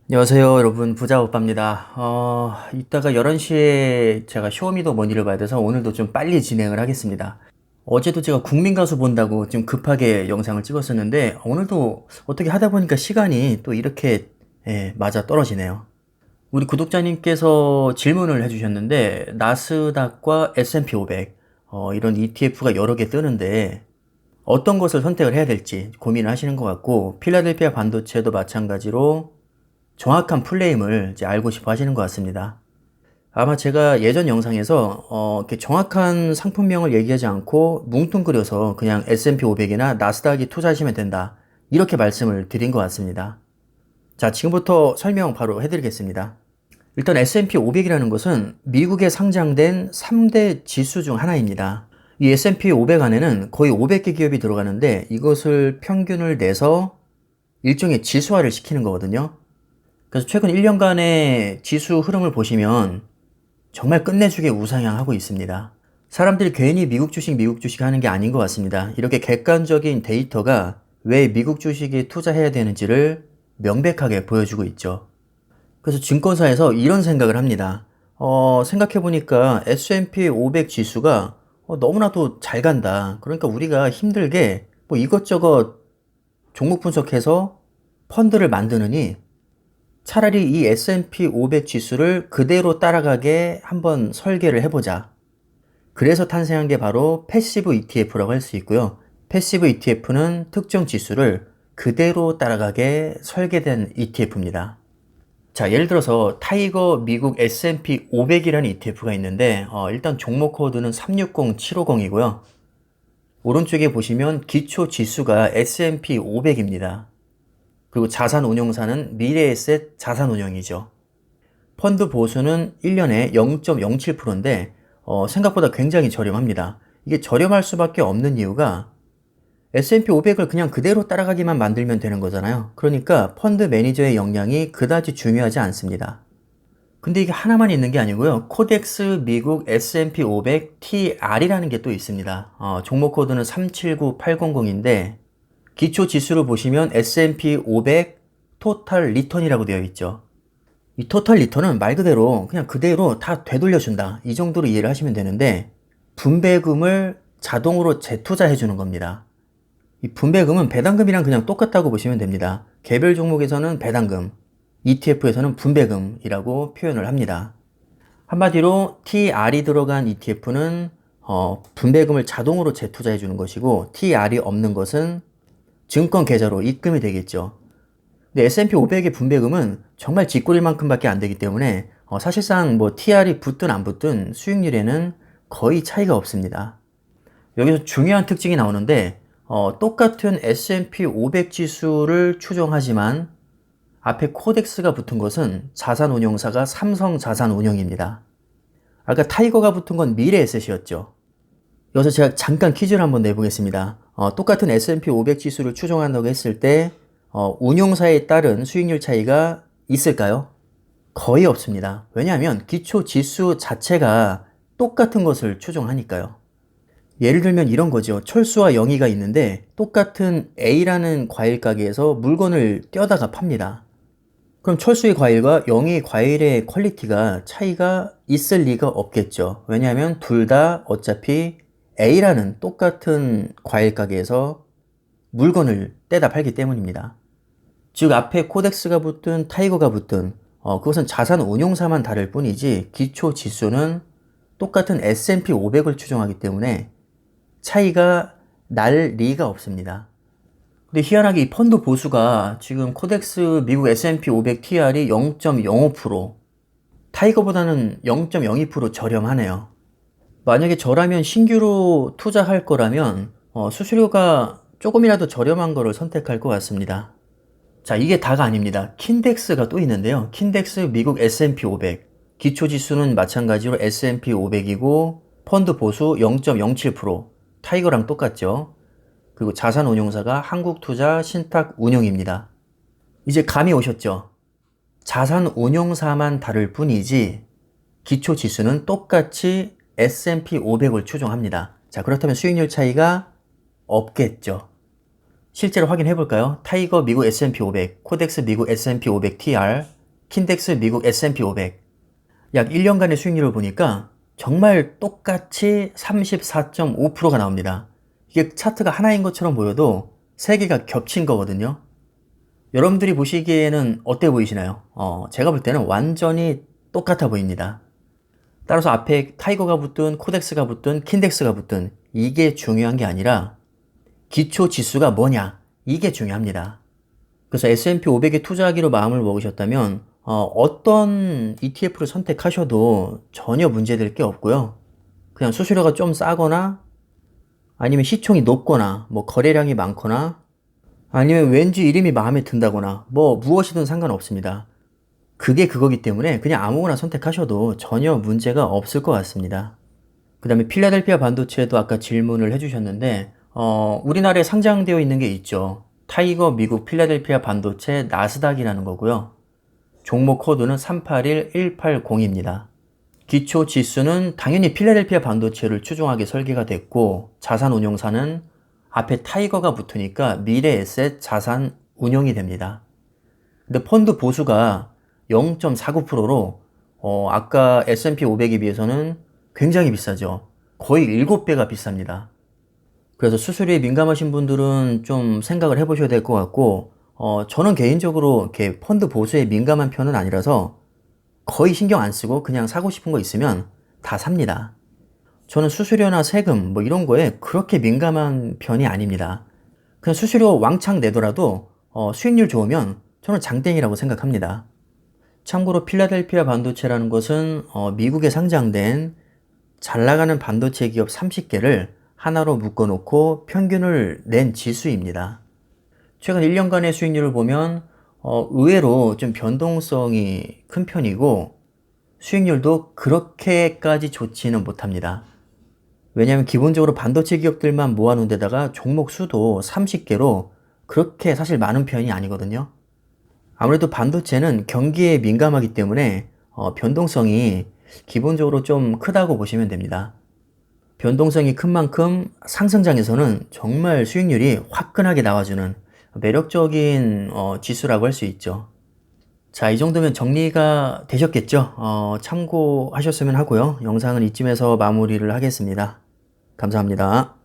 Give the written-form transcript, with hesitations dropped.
안녕하세요, 여러분. 부자오빠입니다. 이따가 11시에 제가 쇼미더 머니를 봐야 돼서 오늘도 좀 빨리 진행을 하겠습니다. 어제도 제가 국민가수 본다고 좀 급하게 영상을 찍었었는데, 오늘도 어떻게 하다 보니까 시간이 또 이렇게, 맞아 떨어지네요. 우리 구독자님께서 질문을 해주셨는데, 나스닥과 S&P 500, 이런 ETF가 여러 개 뜨는데, 어떤 것을 선택을 해야 될지 고민을 하시는 것 같고, 필라델피아 반도체도 마찬가지로 정확한 플레임을 이제 알고 싶어 하시는 것 같습니다. 아마 제가 예전 영상에서 이렇게 정확한 상품명을 얘기하지 않고 뭉뚱그려서 그냥 S&P 500이나 나스닥이 투자하시면 된다. 이렇게 말씀을 드린 것 같습니다. 자, 지금부터 설명 바로 해드리겠습니다. 일단 S&P 500이라는 것은 미국에 상장된 3대 지수 중 하나입니다. 이 S&P 500 안에는 거의 500개 기업이 들어가는데 이것을 평균을 내서 일종의 지수화를 시키는 거거든요. 그래서 최근 1년간의 지수 흐름을 보시면 정말 끝내주게 우상향하고 있습니다. 사람들이 괜히 미국 주식 하는 게 아닌 것 같습니다. 이렇게 객관적인 데이터가 왜 미국 주식에 투자해야 되는지를 명백하게 보여주고 있죠. 그래서 증권사에서 이런 생각을 합니다. 생각해보니까 S&P 500 지수가 너무나도 잘 간다. 그러니까 우리가 힘들게 뭐 이것저것 종목 분석해서 펀드를 만드느니 차라리 이 S&P 500 지수를 그대로 따라가게 한번 설계를 해보자. 그래서 탄생한 게 바로 패시브 ETF라고 할 수 있고요. 패시브 ETF는 특정 지수를 그대로 따라가게 설계된 ETF입니다. 자, 예를 들어서 타이거 미국 S&P 500이라는 ETF가 있는데 일단 종목 코드는 360750이고요. 오른쪽에 보시면 기초 지수가 S&P 500입니다. 그리고 자산 운용사는 미래에셋 자산 운용이죠. 펀드 보수는 1년에 0.07%인데 생각보다 굉장히 저렴합니다. 이게 저렴할 수밖에 없는 이유가 S&P 500을 그냥 그대로 따라가기만 만들면 되는 거잖아요. 그러니까 펀드 매니저의 역량이 그다지 중요하지 않습니다. 근데 이게 하나만 있는 게 아니고요. 코덱스 미국 S&P 500 TR이라는 게 또 있습니다. 종목 코드는 379800인데 기초 지수로 보시면 S&P 500 토탈 리턴이라고 되어 있죠. 이 토탈 리턴은 말 그대로 그냥 그대로 다 되돌려준다. 이 정도로 이해를 하시면 되는데 분배금을 자동으로 재투자해 주는 겁니다. 이 분배금은 배당금이랑 그냥 똑같다고 보시면 됩니다. 개별 종목에서는 배당금, ETF에서는 분배금이라고 표현을 합니다. 한마디로 TR이 들어간 ETF는 분배금을 자동으로 재투자해 주는 것이고 TR이 없는 것은 증권 계좌로 입금이 되겠죠. 근데 S&P 500의 분배금은 정말 쥐꼬리만큼밖에 안 되기 때문에 사실상 뭐 TR이 붙든 안 붙든 수익률에는 거의 차이가 없습니다. 여기서 중요한 특징이 나오는데 똑같은 S&P 500 지수를 추종하지만 앞에 코덱스가 붙은 것은 자산운용사가 삼성자산운용입니다. 아까 타이거가 붙은 건 미래에셋이었죠. 여기서 제가 잠깐 퀴즈를 한번 내보겠습니다. 똑같은 S&P 500 지수를 추종한다고 했을 때 운용사에 따른 수익률 차이가 있을까요? 거의 없습니다. 왜냐하면 기초 지수 자체가 똑같은 것을 추종하니까요. 예를 들면 이런 거죠. 철수와 영희가 있는데 똑같은 A라는 과일 가게에서 물건을 떼어다가 팝니다. 그럼 철수의 과일과 영희의 과일의 퀄리티가 차이가 있을 리가 없겠죠. 왜냐하면 둘 다 어차피 A라는 똑같은 과일 가게에서 물건을 떼다 팔기 때문입니다. 즉 앞에 코덱스가 붙든 타이거가 붙든 그것은 자산 운용사만 다를 뿐이지 기초 지수는 똑같은 S&P 500을 추종하기 때문에 차이가 날 리가 없습니다. 근데 희한하게 이 펀드 보수가 지금 코덱스 미국 S&P 500 TR이 0.05%, 타이거보다는 0.02% 저렴하네요. 만약에 저라면 신규로 투자할 거라면 수수료가 조금이라도 저렴한 거를 선택할 것 같습니다. 자, 이게 다가 아닙니다. 킨덱스가 또 있는데요. 킨덱스 미국 S&P 500. 기초 지수는 마찬가지로 S&P 500이고 펀드 보수 0.07%. 타이거랑 똑같죠. 그리고 자산 운용사가 한국투자 신탁운용입니다. 이제 감이 오셨죠? 자산 운용사만 다를 뿐이지 기초 지수는 똑같이 S&P 500을 추종합니다. 자, 그렇다면 수익률 차이가 없겠죠. 실제로 확인해 볼까요? 타이거 미국 S&P 500, 코덱스 미국 S&P 500 TR, 킨덱스 미국 S&P 500. 약 1년간의 수익률을 보니까 정말 똑같이 34.5%가 나옵니다. 이게 차트가 하나인 것처럼 보여도 세 개가 겹친 거거든요. 여러분들이 보시기에는 어때 보이시나요? 제가 볼 때는 완전히 똑같아 보입니다. 따라서 앞에 타이거가 붙든 코덱스가 붙든 킨덱스가 붙든 이게 중요한 게 아니라 기초 지수가 뭐냐, 이게 중요합니다. 그래서 S&P 500에 투자하기로 마음을 먹으셨다면 어떤 ETF를 선택하셔도 전혀 문제될 게 없고요. 그냥 수수료가 좀 싸거나 아니면 시총이 높거나 뭐 거래량이 많거나 아니면 왠지 이름이 마음에 든다거나 뭐 무엇이든 상관없습니다. 그게 그거기 때문에 그냥 아무거나 선택하셔도 전혀 문제가 없을 것 같습니다. 그 다음에 필라델피아 반도체도 아까 질문을 해주셨는데 우리나라에 상장되어 있는 게 있죠. 타이거 미국 필라델피아 반도체 나스닥이라는 거고요. 종목 코드는 381180입니다. 기초 지수는 당연히 필라델피아 반도체를 추종하게 설계가 됐고 자산 운용사는 앞에 타이거가 붙으니까 미래에셋 자산 운용이 됩니다. 근데 펀드 보수가 0.49%로 아까 S&P 500에 비해서는 굉장히 비싸죠. 거의 7배가 비쌉니다. 그래서 수수료에 민감하신 분들은 좀 생각을 해보셔야 될 것 같고 저는 개인적으로 이렇게 펀드 보수에 민감한 편은 아니라서 거의 신경 안 쓰고 그냥 사고 싶은 거 있으면 다 삽니다. 저는 수수료나 세금 뭐 이런 거에 그렇게 민감한 편이 아닙니다. 그냥 수수료 왕창 내더라도 수익률 좋으면 저는 장땡이라고 생각합니다. 참고로 필라델피아 반도체라는 것은 미국에 상장된 잘 나가는 반도체 기업 30개를 하나로 묶어놓고 평균을 낸 지수입니다. 최근 1년간의 수익률을 보면 의외로 좀 변동성이 큰 편이고 수익률도 그렇게까지 좋지는 못합니다. 왜냐하면 기본적으로 반도체 기업들만 모아놓은 데다가 종목 수도 30개로 그렇게 사실 많은 편이 아니거든요. 아무래도 반도체는 경기에 민감하기 때문에 변동성이 기본적으로 좀 크다고 보시면 됩니다. 변동성이 큰 만큼 상승장에서는 정말 수익률이 화끈하게 나와주는 매력적인 지수라고 할 수 있죠. 자, 이 정도면 정리가 되셨겠죠? 참고하셨으면 하고요. 영상은 이쯤에서 마무리를 하겠습니다. 감사합니다.